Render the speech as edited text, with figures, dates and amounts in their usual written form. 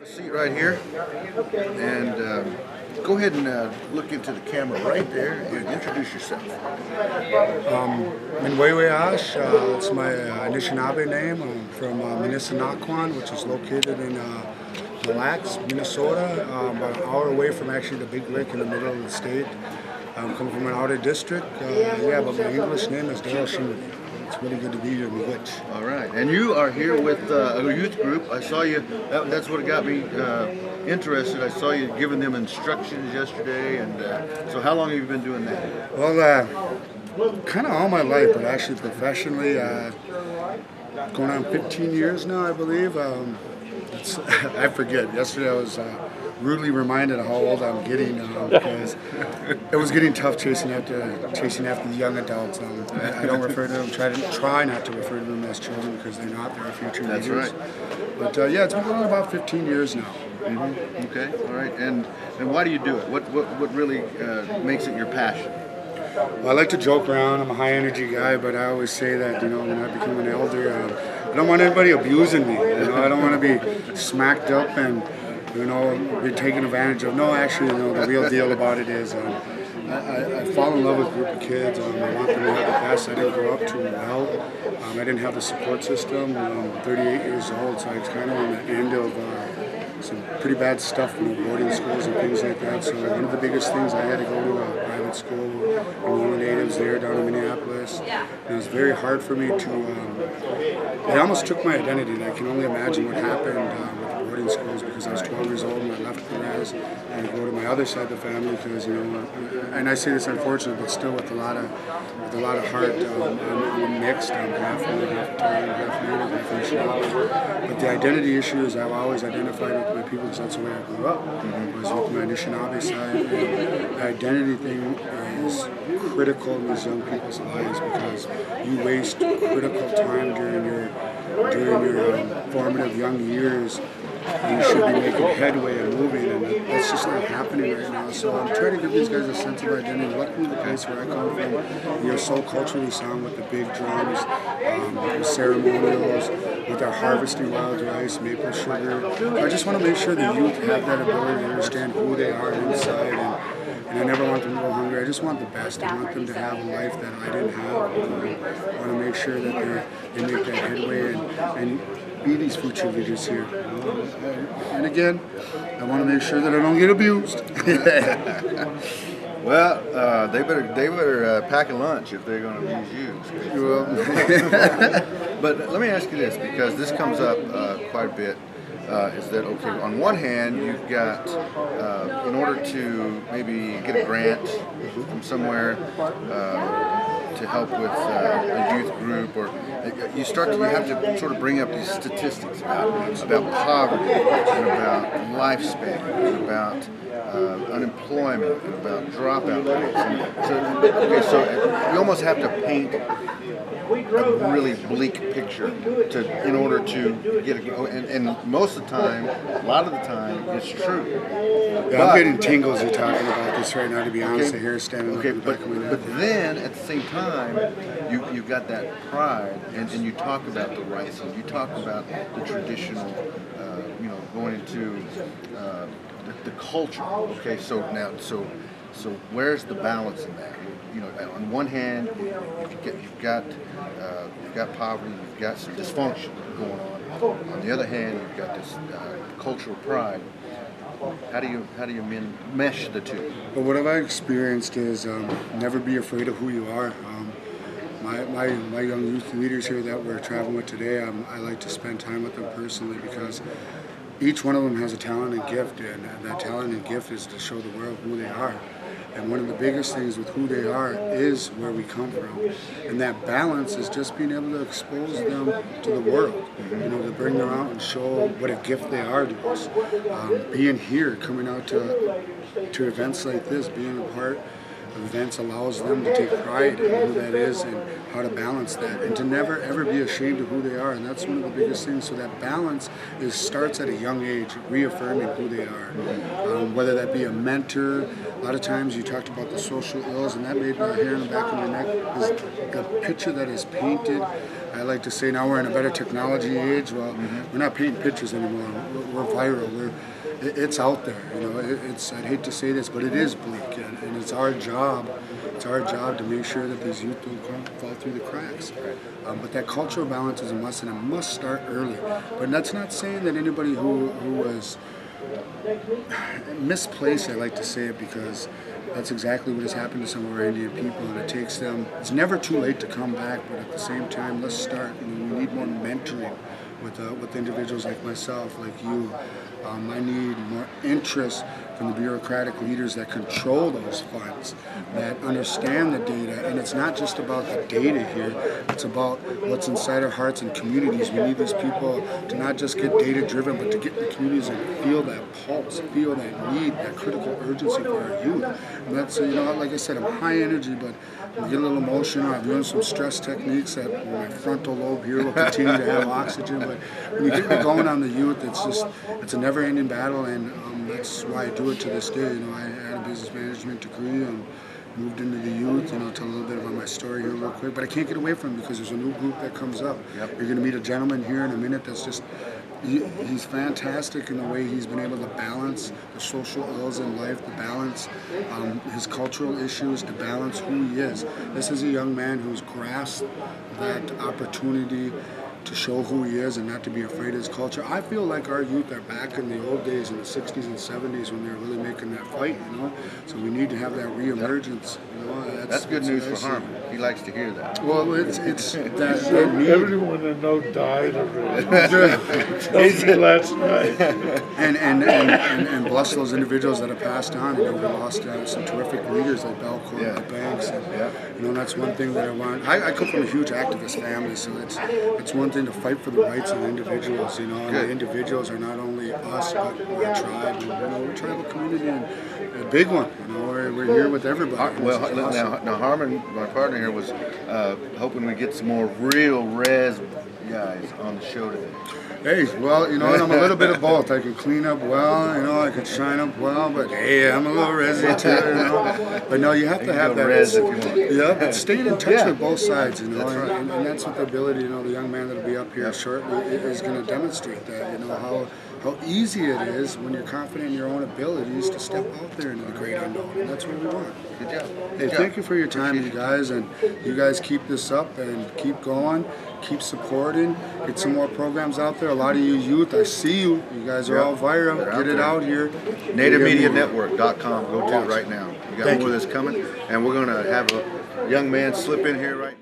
A seat right here, and go ahead and look into the camera right there and introduce yourself. Milele, it's my Anishinaabe name. I'm from Minnesinaquan, which is located in Mille Lacs, Minnesota, about an hour away from actually the big lake in the middle of the state. I'm coming from an outer district. But my English name is Daryl Shimon. It's really good to be here in the woods. All right, and you are here with a youth group. I saw you. That's what got me interested. I saw you giving them instructions yesterday, and so how long have you been doing that? Well, kind of all my life, but actually professionally, going on 15 years now, I believe. I forget. Yesterday I was rudely reminded of how old I'm getting because it was getting tough chasing after the young adults. I don't refer to them. Try not to refer to them as children because they're not. They're future leaders. That's right. But it's been going on about 15 years now. Mm-hmm. Okay. All right. And why do you do it? What really makes it your passion? Well, I like to joke around. I'm a high energy guy, but I always say that, when I become an elder, I don't want anybody abusing me. I don't want to be smacked up and, be taken advantage of. No, actually, the real deal about it is I fall in love with a group of kids. I want them to have the best. I didn't grow up too well. I didn't have the support system. I'm 38 years old, so I was kind of on the end of some pretty bad stuff in boarding schools and things like that. So one of the biggest things, I had to go to a private school, enroll natives there down in Minneapolis. And it was very hard for me to, it almost took my identity. And I can only imagine what happened with the boarding schools because I was 12 years old and I left Perez and I go to my other side of the family because, and I say this unfortunate, but still with a lot of heart. I'm mixed. I'm half Italian, half Native, half Anishinaabe. But the identity issues, I've always identified with my people because that's the way I grew up. Was with my Anishinaabe side. And the identity thing is critical in these young people's lives because you waste critical time during your formative young years. You should be making headway and moving, and that's just not happening right now. So I'm trying to give these guys a sense of identity. Luckily, the place where I come from, we are so culturally sound with the big drums, the ceremonials, with our harvesting wild rice, maple sugar. I just want to make sure the youth have that ability to understand who they are inside, and I never want them to go hungry. I just want the best. I want them to have a life that I didn't have. I want to make sure that they make that headway and be these future leaders here. And again, I want to make sure that I don't get abused. Well, they better pack a lunch if they're going to abuse you. Well, but let me ask you this, because this comes up quite a bit. Is that okay? On one hand, you've got, in order to maybe get a grant from somewhere to help with a youth group, or you have to sort of bring up these statistics about poverty, and about lifespan, and about unemployment, and about dropout rates. And so you almost have to paint a really bleak picture in order to get it. And most of the time, a lot of the time, it's true. Yeah, I'm getting tingles you're talking about this right now, to be honest. The hair standing up in the back of my neck. But then, at the same time, you've got that pride, and you talk about the rights, and you talk about the traditional, going into the culture. Okay, so where's the balance in that? On one hand, you've got poverty, you've got some dysfunction going on. On the other hand, you've got this cultural pride. How do you mesh the two? Well, what I've experienced is never be afraid of who you are. My young youth leaders here that we're traveling with today, I like to spend time with them personally because each one of them has a talent and gift, and that talent and gift is to show the world who they are. And one of the biggest things with who they are is where we come from. And that balance is just being able to expose them to the world, to bring them out and show what a gift they are to us. Being here, coming out to events like this, being a part of events allows them to take pride in who that is and how to balance that, and to never ever be ashamed of who they are. And that's one of the biggest things. So that balance starts at a young age, reaffirming who they are. Whether that be a mentor. A lot of times you talked about the social ills, and that made my hair in the back of my neck is the picture that is painted I like to say now we're in a better technology age. Well, we're not painting pictures anymore. We're viral. It's out there. You know, I'd hate to say this, but it is bleak, and it's our job. It's our job to make sure that these youth don't fall through the cracks. But that cultural balance is a must, and it must start early. But that's not saying that anybody who was misplaced, I like to say it, because that's exactly what has happened to some of our Indian people, and it takes them. It's never too late to come back, but at the same time, let's start. You know, we need more mentoring with individuals like myself, like you. I need more interest from the bureaucratic leaders that control those funds, that understand the data. And it's not just about the data here, it's about what's inside our hearts and communities. We need these people to not just get data driven, but to get in the communities and feel that pulse, feel that need, that critical urgency for our youth. And that's, you know, like I said, I'm high energy, but I get a little emotional. I've learned some stress techniques that my frontal lobe here will continue to have oxygen. But when you get me going on the youth, it's a never-ending battle, and that's why I do it to this day. You know, I had a business management degree and moved into the youth. You know, tell a little bit about my story here real quick. But I can't get away from it because there's a new group that comes up. Yep. You're going to meet a gentleman here in a minute that's just. He's fantastic in the way he's been able to balance the social ills in life, to balance his cultural issues, to balance who he is. This is a young man who's grasped that opportunity to show who he is and not to be afraid of his culture. I feel like our youth are back in the old days, in the 60s and 70s, when they were really making that fight, you know? So we need to have that reemergence, you know? That's good news for Harmon. He likes to hear that. Well, it's that So everyone I know died already. Last night. and bless those individuals that have passed on. You know, we lost some terrific leaders like Belcourt, like Banks, and you know, that's one thing that I want. I come from a huge activist family, so it's one thing to fight for the rights of individuals. You know, and the individuals are not only us, but we're a tribe. And, you know, we're a tribal community, and a big one. You know, we're here with everybody. Well, now Harmon, my partner here, was hoping we get some more real res guys on the show today. Hey, well, you know, and I'm a little bit of both. I can clean up well, you know, I can shine up well, but hey, I'm a little resi too, you know. But no, you have to have that. Res if you want. Yeah, but staying in touch with both sides, you know, and that's what the ability, you know, the young man that'll be up here shortly is going to demonstrate that, you know, how easy it is when you're confident in your own abilities to step out there into the great unknown, and that's what we want. Good job. Hey, thank you for your time, you guys, and you guys keep this up and keep going, keep supporting, get some more programs out there. A lot of you youth, I see you. You guys are all viral. Get it out here. NativeMediaNetwork.com. Go to it right now. We got more of this coming, and we're going to have a young man slip in here right now.